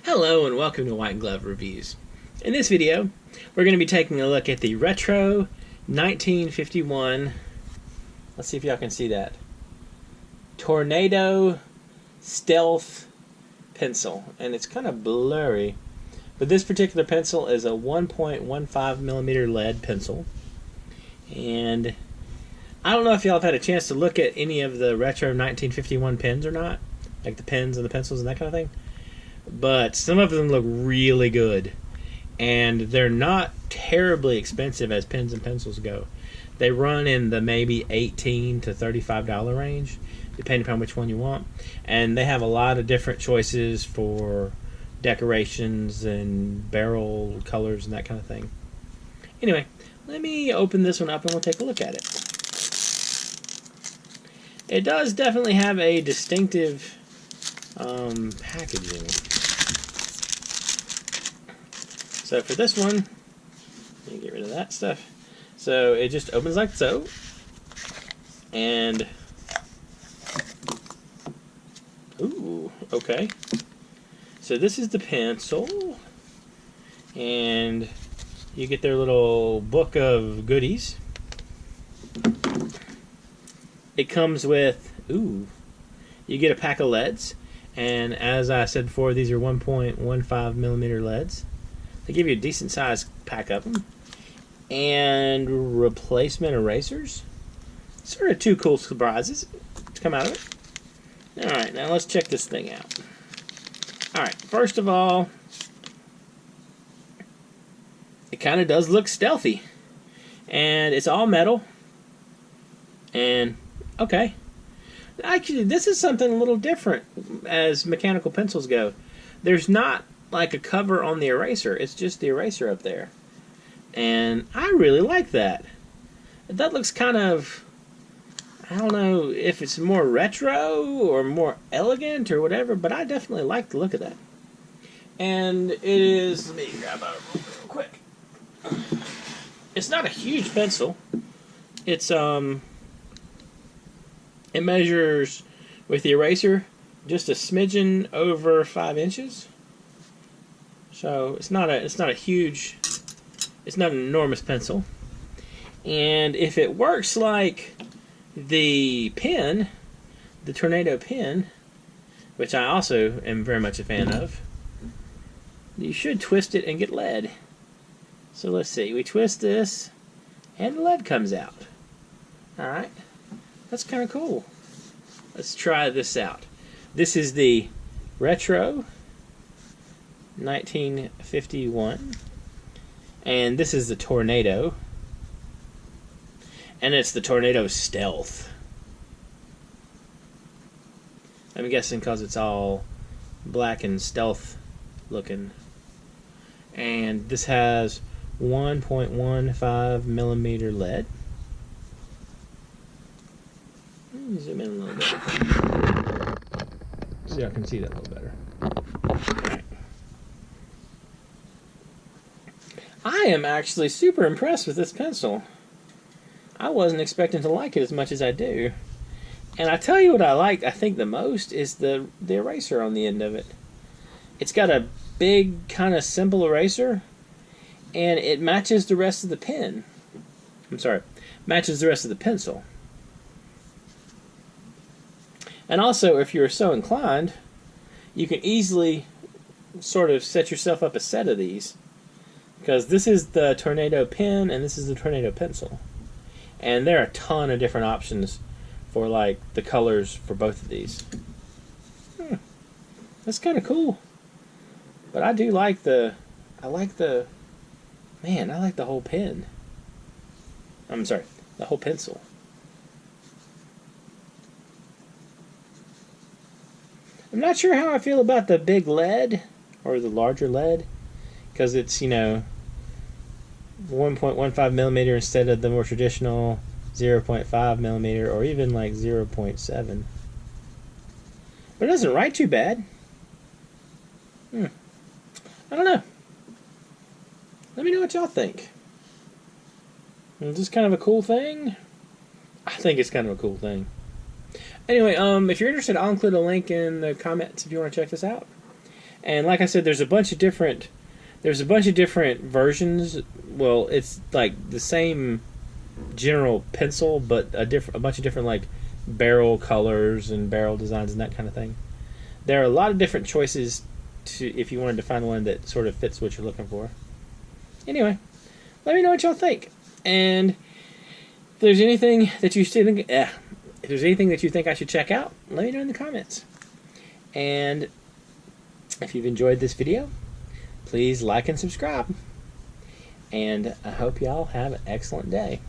Hello and welcome to White Glove Reviews. In this video, we're going to be taking a look at the Retro 1951, let's see if y'all can see that, Tornado Stealth pencil. And it's kind of blurry, but this particular pencil is a 1.15 millimeter lead pencil. And I don't know if y'all have had a chance to look at any of the Retro 1951 pens or not, like the pens and the pencils and that kind of thing. But some of them look really good, and they're not terribly expensive as pens and pencils go. They run in the maybe $18 to $35 range, depending upon which one you want. And they have a lot of different choices for decorations and barrel colors and that kind of thing. Anyway, let me open this one up and we'll take a look at it. It does definitely have a distinctive packaging. So for this one, let me get rid of that stuff. So it just opens like so, and ooh, okay. So this is the pencil, and you get their little book of goodies. It comes with, ooh, you get a pack of leads, and as I said before, these are 1.15 millimeter leads. They give you a decent sized pack of them. And replacement erasers. Sort of two cool surprises to come out of it. Alright, now let's check this thing out. Alright, first of all, it kind of does look stealthy. And it's all metal. And, okay. Actually, this is something a little different as mechanical pencils go. There's not like a cover on the eraser. It's just the eraser up there. And I really like that. That looks kind of, I don't know if it's more retro or more elegant or whatever, but I definitely like the look of that. And it is, let me grab out real quick. It's not a huge pencil. It's it measures with the eraser just a smidgen over 5 inches. So it's not a huge, it's not an enormous pencil. And if it works like the pen, the Tornado pen, which I also am very much a fan of, you should twist it and get lead. So let's see, we twist this and the lead comes out. Alright, that's kind of cool. Let's try this out. This is the Retro 1951, and this is the Tornado, and it's the Tornado Stealth. I'm guessing because it's all black and stealth looking. And this has 1.15 millimeter lead. Let me zoom in a little bit so y'all can see that a little better. Alright. I am actually super impressed with this pencil. I wasn't expecting to like it as much as I do. And I tell you what I like, I think the most, is the eraser on the end of it. It's got a big kind of simple eraser, and it matches the rest of the pen. I'm sorry, matches the rest of the pencil. And also, if you're so inclined, you can easily sort of set yourself up a set of these. Because this is the Tornado pen and this is the Tornado pencil. And there are a ton of different options for like the colors for both of these. That's kind of cool. But I do like the whole pen. I'm sorry, the whole pencil. I'm not sure how I feel about the big lead or the larger lead, because it's, you know, 1.15 millimeter instead of the more traditional 0.5 millimeter or even like 0.7. But it doesn't write too bad. I don't know. Let me know what y'all think. Is this kind of a cool thing? I think it's kind of a cool thing. Anyway, if you're interested, I'll include a link in the comments if you want to check this out. And like I said, there's a bunch of different versions. Well, it's like the same general pencil, but a bunch of different like barrel colors and barrel designs and that kind of thing. There are a lot of different choices if you wanted to find one that sort of fits what you're looking for. Anyway, let me know what y'all think. And if there's anything that you think, I should check out, let me know in the comments. And if you've enjoyed this video, please like and subscribe. And I hope y'all have an excellent day.